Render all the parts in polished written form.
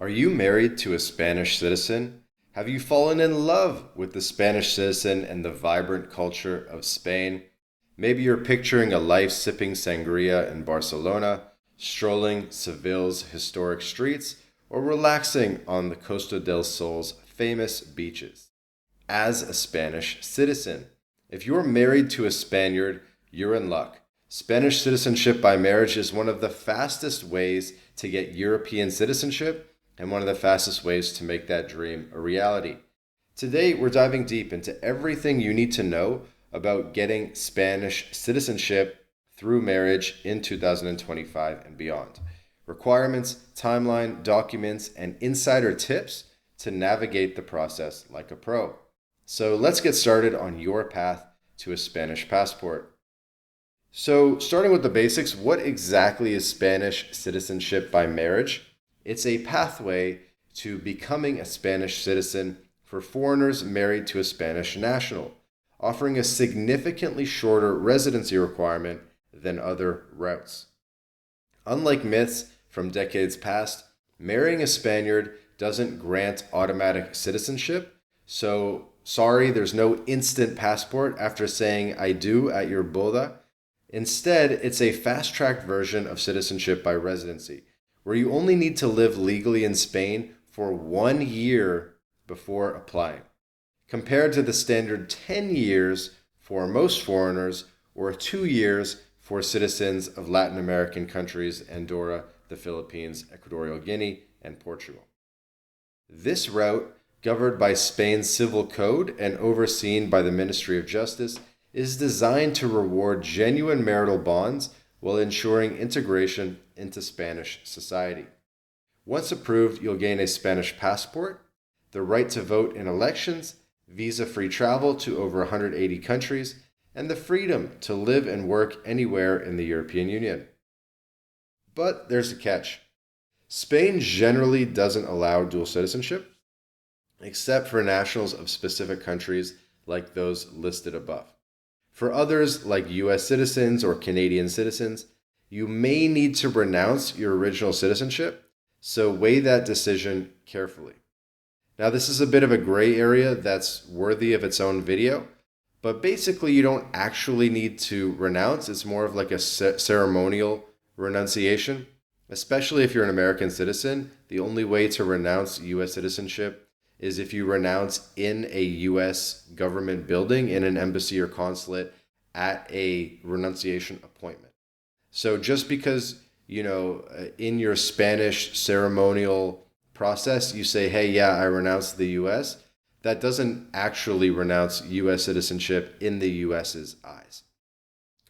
Are you married to a Spanish citizen? Have you fallen in love with the Spanish citizen and the vibrant culture of Spain? Maybe you're picturing a life sipping sangria in Barcelona, strolling Seville's historic streets, or relaxing on the Costa del Sol's famous beaches. As a Spanish citizen, if you're married to a Spaniard, you're in luck. Spanish citizenship by marriage is one of the fastest ways to get European citizenship and one of the fastest ways to make that dream a reality. Today, we're diving deep into everything you need to know about getting Spanish citizenship through marriage in 2025 and beyond. Requirements, timeline, documents, and insider tips to navigate the process like a pro. So let's get started on your path to a Spanish passport. So starting with the basics, what exactly is Spanish citizenship by marriage? It's a pathway to becoming a Spanish citizen for foreigners married to a Spanish national, offering a significantly shorter residency requirement than other routes. Unlike myths from decades past, marrying a Spaniard doesn't grant automatic citizenship, so sorry, there's no instant passport after saying I do at your boda. Instead, it's a fast-tracked version of citizenship by residency, where you only need to live legally in Spain for 1 year before applying, compared to the standard 10 years for most foreigners or 2 years for citizens of Latin American countries, Andorra, the Philippines, Equatorial Guinea, and Portugal. This route, governed by Spain's civil code and overseen by the Ministry of Justice, is designed to reward genuine marital bonds while ensuring integration into Spanish society. Once approved, you'll gain a Spanish passport, the right to vote in elections, visa-free travel to over 180 countries, and the freedom to live and work anywhere in the European Union. But there's a catch. Spain generally doesn't allow dual citizenship, except for nationals of specific countries like those listed above. For others, like US citizens or Canadian citizens, you may need to renounce your original citizenship, so weigh that decision carefully. Now, this is a bit of a gray area that's worthy of its own video, but basically you don't actually need to renounce. It's more of like a ceremonial renunciation, especially if you're an American citizen. The only way to renounce US citizenship is if you renounce in a US government building, in an embassy or consulate, at a renunciation appointment. So just because, in your Spanish ceremonial process, you say, hey, yeah, I renounce the US, that doesn't actually renounce US citizenship in the US's eyes.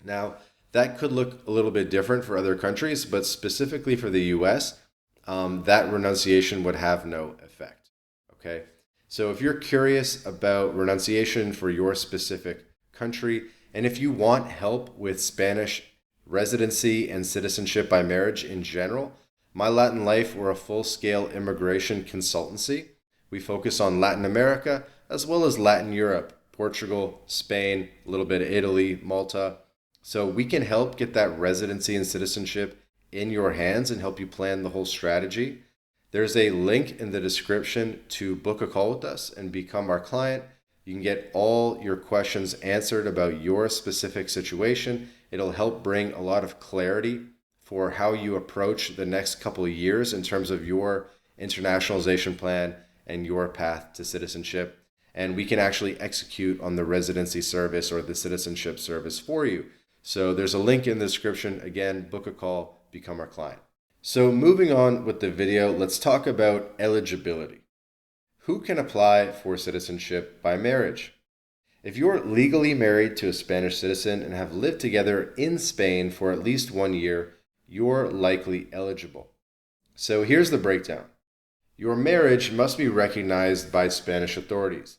Now, that could look a little bit different for other countries, but specifically for the US, that renunciation would have no effect. Okay, so if you're curious about renunciation for your specific country, and if you want help with Spanish residency and citizenship by marriage in general, MyLatinLife, we're a full-scale immigration consultancy. We focus on Latin America as well as Latin Europe, Portugal, Spain, a little bit of Italy, Malta. So we can help get that residency and citizenship in your hands and help you plan the whole strategy. There's a link in the description to book a call with us and become our client. You can get all your questions answered about your specific situation. It'll help bring a lot of clarity for how you approach the next couple of years in terms of your internationalization plan and your path to citizenship. And we can actually execute on the residency service or the citizenship service for you. So there's a link in the description. Again, book a call, become our client. So moving on with the video, let's talk about eligibility. Who can apply for citizenship by marriage? If you're legally married to a Spanish citizen and have lived together in Spain for at least 1 year, you're likely eligible. So here's the breakdown. Your marriage must be recognized by Spanish authorities,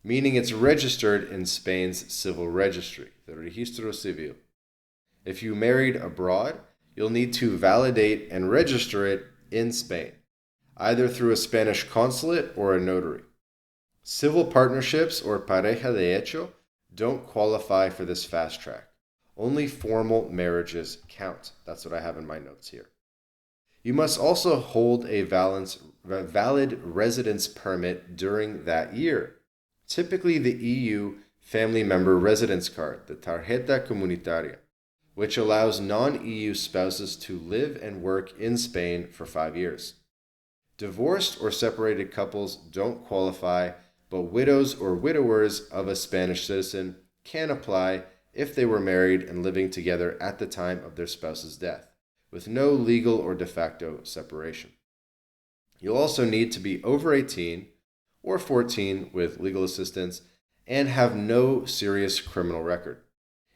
meaning it's registered in Spain's civil registry, the Registro Civil. If you married abroad, you'll need to validate and register it in Spain, either through a Spanish consulate or a notary. Civil partnerships or pareja de hecho don't qualify for this fast track. Only formal marriages count. That's what I have in my notes here. You must also hold a valid residence permit during that year, typically the EU family member residence card, the Tarjeta Comunitaria, which allows non-EU spouses to live and work in Spain for 5 years. Divorced or separated couples don't qualify, but widows or widowers of a Spanish citizen can apply if they were married and living together at the time of their spouse's death, with no legal or de facto separation. You'll also need to be over 18 or 14 with legal assistance and have no serious criminal record.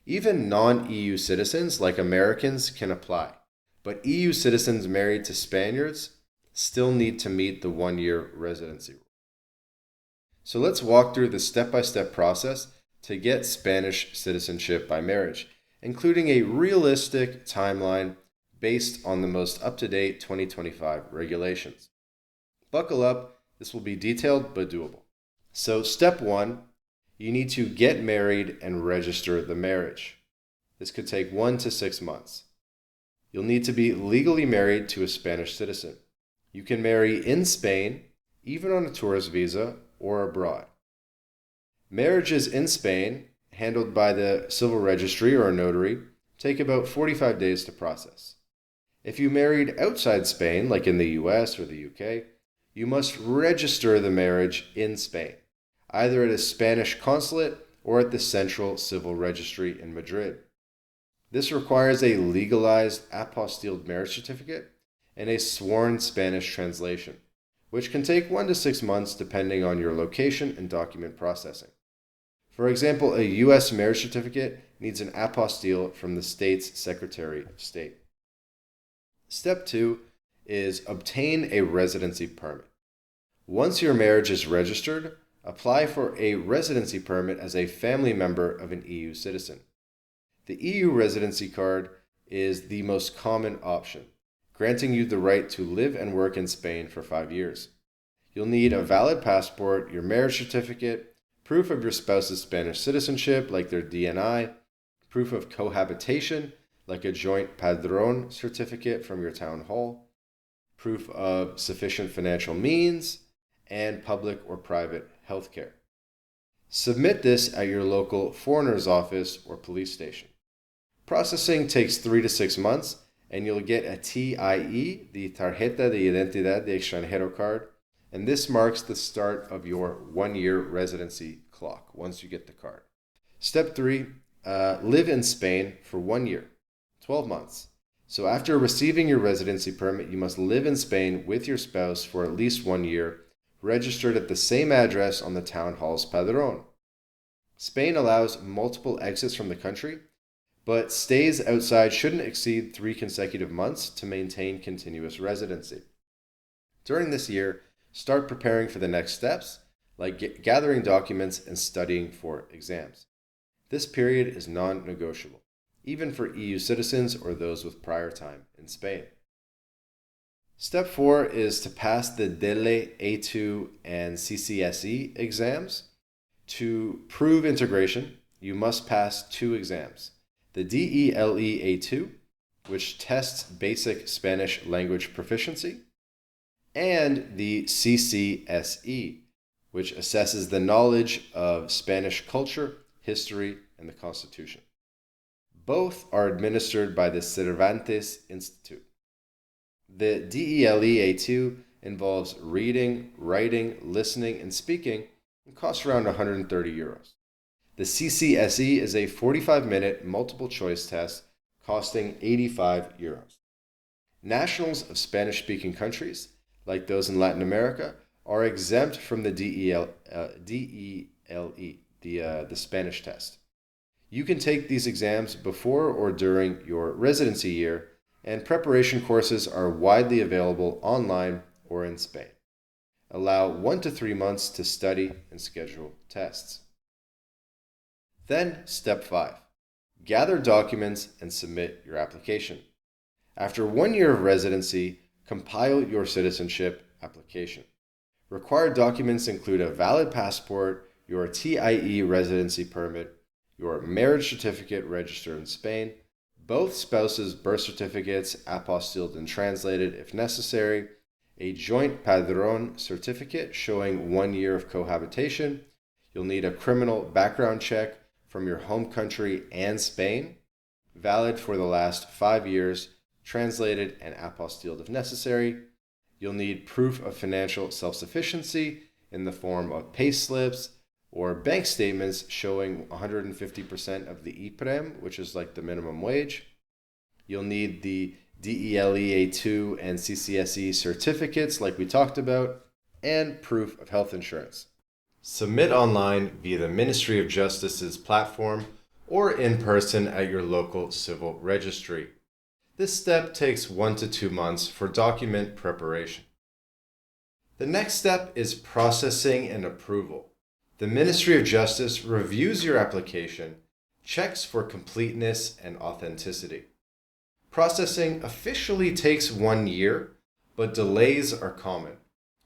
Even non-EU citizens like Americans can apply, but EU citizens married to Spaniards still need to meet the 1-year residency rule. So let's walk through the step-by-step process to get Spanish citizenship by marriage, including a realistic timeline based on the most up-to-date 2025 regulations. Buckle up, this will be detailed but doable. So step 1, you need to get married and register the marriage. This could take 1 to 6 months. You'll need to be legally married to a Spanish citizen. You can marry in Spain, even on a tourist visa, or abroad. Marriages in Spain, handled by the civil registry or a notary, take about 45 days to process. If you married outside Spain, like in the US or the UK, you must register the marriage in Spain, either at a Spanish consulate or at the Central Civil Registry in Madrid. This requires a legalized apostilled marriage certificate and a sworn Spanish translation, which can take 1 to 6 months depending on your location and document processing. For example, a U.S. marriage certificate needs an apostille from the state's Secretary of State. Step 2 is obtain a residency permit. Once your marriage is registered, apply for a residency permit as a family member of an EU citizen. The EU residency card is the most common option, granting you the right to live and work in Spain for 5 years. You'll need a valid passport, your marriage certificate, proof of your spouse's Spanish citizenship, like their DNI, proof of cohabitation, like a joint padrón certificate from your town hall, proof of sufficient financial means, and public or private health care. Submit this at your local foreigner's office or police station. Processing takes 3 to 6 months, and you'll get a TIE, the Tarjeta de Identidad de Extranjero card, and this marks the start of your 1-year residency clock once you get the card. Step 3, live in Spain for 1 year, 12 months. So after receiving your residency permit, you must live in Spain with your spouse for at least 1 year, registered at the same address on the town hall's padrón. Spain allows multiple exits from the country, but stays outside shouldn't exceed 3 consecutive months to maintain continuous residency. During this year, start preparing for the next steps, like gathering documents and studying for exams. This period is non-negotiable, even for EU citizens or those with prior time in Spain. Step 4 is to pass the DELE A2 and CCSE exams. To prove integration, you must pass 2 exams. The DELE A2, which tests basic Spanish language proficiency, and the CCSE, which assesses the knowledge of Spanish culture, history, and the Constitution. Both are administered by the Cervantes Institute. The DELE A2 involves reading, writing, listening, and speaking and costs around €130. The CCSE is a 45-minute multiple choice test costing €85. Nationals of Spanish-speaking countries, like those in Latin America, are exempt from the DELE, the Spanish test. You can take these exams before or during your residency year, and preparation courses are widely available online or in Spain. Allow 1 to 3 months to study and schedule tests. Then, step 5. Gather documents and submit your application. After 1 year of residency, compile your citizenship application. Required documents include a valid passport, your TIE residency permit, your marriage certificate registered in Spain, both spouses' birth certificates apostilled and translated if necessary, a joint padrón certificate showing 1 year of cohabitation. You'll need a criminal background check from your home country and Spain, valid for the last 5 years, translated and apostilled if necessary. You'll need proof of financial self-sufficiency in the form of pay slips or bank statements showing 150% of the IPREM, which is like the minimum wage. You'll need the DELEA2 and CCSE certificates like we talked about, and proof of health insurance. Submit online via the Ministry of Justice's platform or in person at your local civil registry. This step takes 1 to 2 months for document preparation. The next step is processing and approval. The Ministry of Justice reviews your application, checks for completeness and authenticity. Processing officially takes 1 year, but delays are common,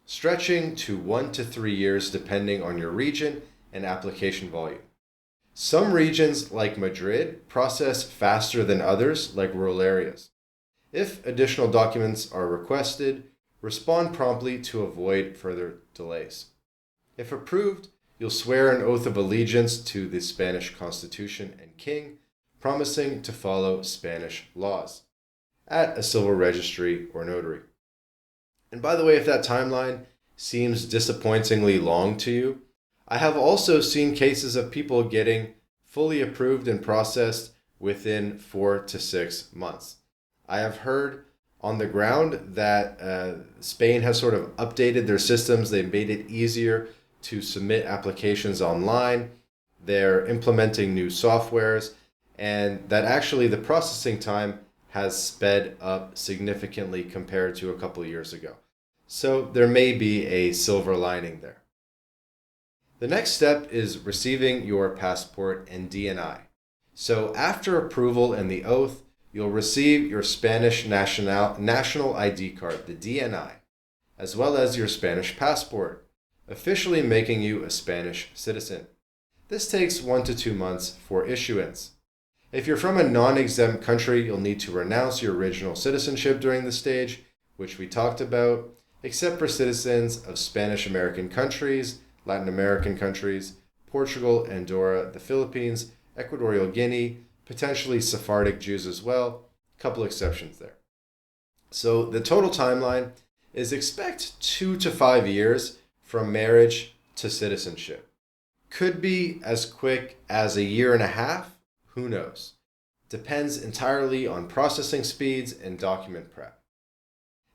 stretching to 1 to 3 years depending on your region and application volume. Some regions, like Madrid, process faster than others, like rural areas. If additional documents are requested, respond promptly to avoid further delays. If approved, you'll swear an oath of allegiance to the Spanish Constitution and King, promising to follow Spanish laws at a civil registry or notary. And by the way, if that timeline seems disappointingly long to you, I have also seen cases of people getting fully approved and processed within 4 to 6 months. I have heard on the ground that Spain has sort of updated their systems. They've made it easier to submit applications online. They're implementing new softwares, and that actually the processing time has sped up significantly compared to a couple of years ago. So there may be a silver lining there. The next step is receiving your passport and DNI. So after approval and the oath, you'll receive your Spanish national ID card, the DNI, as well as your Spanish passport, officially making you a Spanish citizen. This takes 1 to 2 months for issuance. If you're from a non-exempt country, you'll need to renounce your original citizenship during this stage, which we talked about, except for citizens of Spanish-American countries, Latin American countries, Portugal, Andorra, the Philippines, Equatorial Guinea, potentially Sephardic Jews as well. A couple exceptions there. So the total timeline is expect 2 to 5 years from marriage to citizenship. Could be as quick as 1.5 years, who knows? Depends entirely on processing speeds and document prep.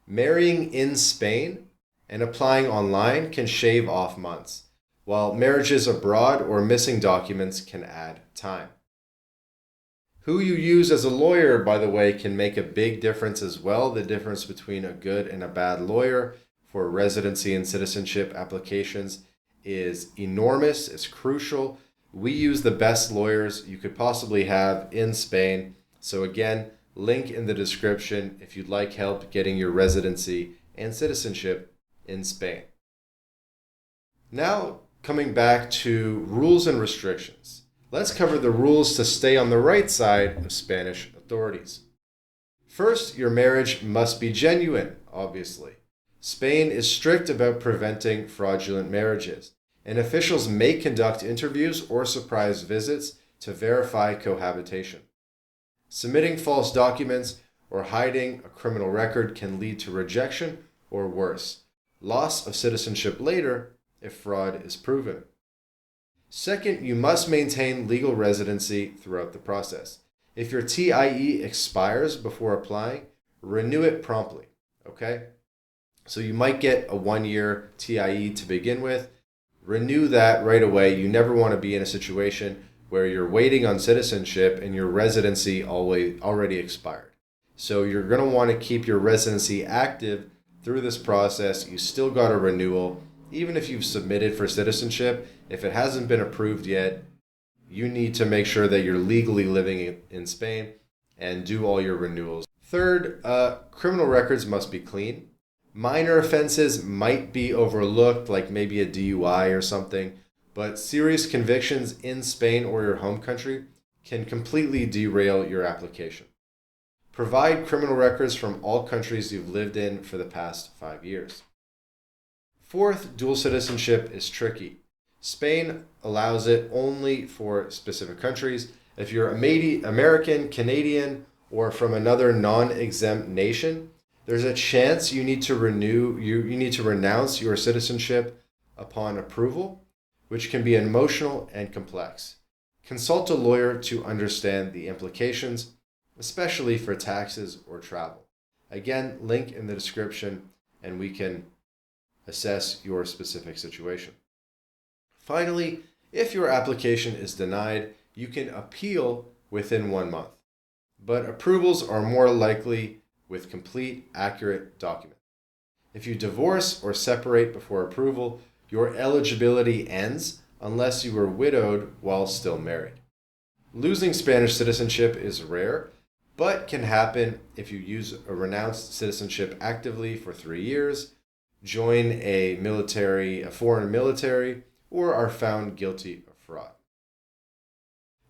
Marrying in Spain and applying online can shave off months, while marriages abroad or missing documents can add time. Who you use as a lawyer, by the way, can make a big difference as well. The difference between a good and a bad lawyer for residency and citizenship applications is enormous. It's crucial. We use the best lawyers you could possibly have in Spain. So again, link in the description if you'd like help getting your residency and citizenship in Spain. Now, coming back to rules and restrictions. Let's cover the rules to stay on the right side of Spanish authorities. First, your marriage must be genuine, obviously. Spain is strict about preventing fraudulent marriages, and officials may conduct interviews or surprise visits to verify cohabitation. Submitting false documents or hiding a criminal record can lead to rejection or worse, loss of citizenship later if fraud is proven. Second, you must maintain legal residency throughout the process. If your TIE expires before applying, renew it promptly, okay? So you might get a 1-year TIE to begin with. Renew that right away. You never want to be in a situation where you're waiting on citizenship and your residency already expired. So you're going to want to keep your residency active through this process. You still got a renewal. Even if you've submitted for citizenship, if it hasn't been approved yet, you need to make sure that you're legally living in Spain and do all your renewals. Third, criminal records must be clean. Minor offenses might be overlooked, like maybe a DUI or something, but serious convictions in Spain or your home country can completely derail your application. Provide criminal records from all countries you've lived in for the past 5 years. Fourth, dual citizenship is tricky. Spain allows it only for specific countries. If you're American, Canadian, or from another non-exempt nation, there's a chance you need to renounce your citizenship upon approval, which can be emotional and complex. Consult a lawyer to understand the implications, especially for taxes or travel. Again, link in the description, and we can assess your specific situation. Finally, if your application is denied, you can appeal within 1 month, but approvals are more likely with complete, accurate documents. If you divorce or separate before approval, your eligibility ends unless you were widowed while still married. Losing Spanish citizenship is rare, but can happen if you use a renounced citizenship actively for 3 years, join a foreign military, or are found guilty of fraud.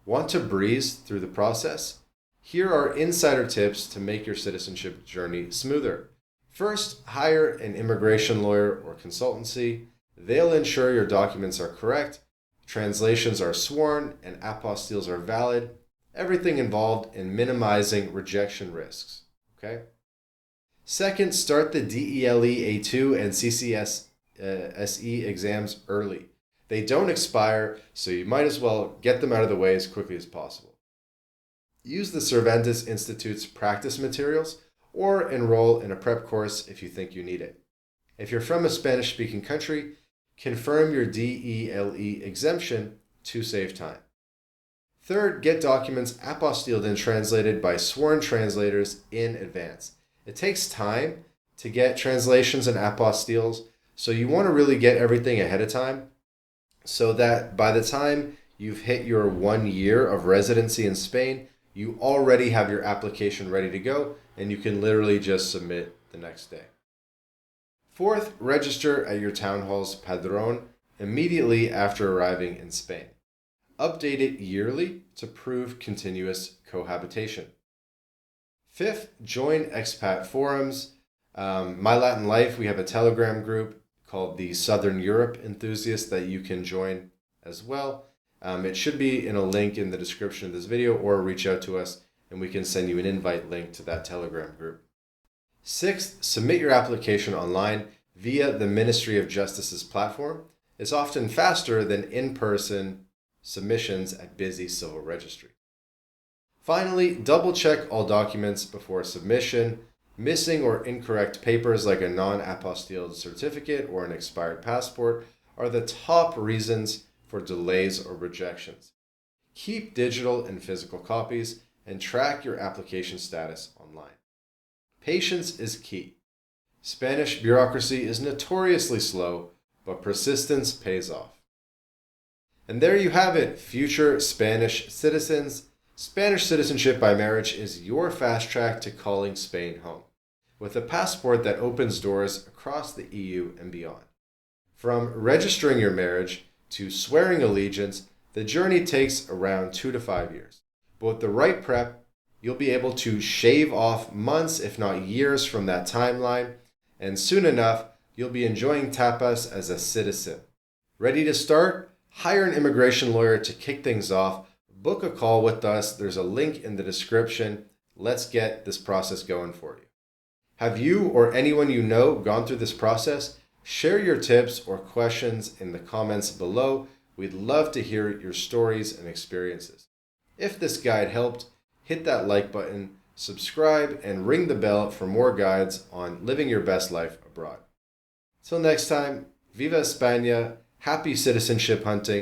Want to breeze through the process? Here are insider tips to make your citizenship journey smoother. First, hire an immigration lawyer or consultancy. They'll ensure your documents are correct, translations are sworn, and apostilles are valid. Everything involved in minimizing rejection risks. Okay? Second, start the DELE A2 and CCSE exams early. They don't expire, so you might as well get them out of the way as quickly as possible. Use the Cervantes Institute's practice materials or enroll in a prep course if you think you need it. If you're from a Spanish-speaking country, confirm your DELE exemption to save time. Third, get documents apostilled and translated by sworn translators in advance. It takes time to get translations and apostilles, so you want to really get everything ahead of time so that by the time you've hit your 1 year of residency in Spain, you already have your application ready to go and you can literally just submit the next day. Fourth, register at your town hall's padrón immediately after arriving in Spain. Update it yearly to prove continuous cohabitation. Fifth, join expat forums. MyLatinLife, we have a Telegram group called the Southern Europe Enthusiasts that you can join as well. It should be in a link in the description of this video, or reach out to us and we can send you an invite link to that Telegram group. Sixth, submit your application online via the Ministry of Justice's platform. It's often faster than in-person submissions at busy civil registry. Finally, double-check all documents before submission. Missing or incorrect papers like a non-apostilled certificate or an expired passport are the top reasons for delays or rejections. Keep digital and physical copies and track your application status online. Patience is key. Spanish bureaucracy is notoriously slow, but persistence pays off. And there you have it, future Spanish citizens. Spanish citizenship by marriage is your fast track to calling Spain home, with a passport that opens doors across the EU and beyond. From registering your marriage to swearing allegiance, the journey takes around 2 to 5 years. But with the right prep, you'll be able to shave off months, if not years, from that timeline, and soon enough, you'll be enjoying tapas as a citizen. Ready to start? Hire an immigration lawyer to kick things off. Book a call with us. There's a link in the description. Let's get this process going for you. Have you or anyone you know gone through this process? Share your tips or questions in the comments below. We'd love to hear your stories and experiences. If this guide helped, hit that like button, subscribe, and ring the bell for more guides on living your best life abroad. Till next time, Viva España, happy citizenship hunting.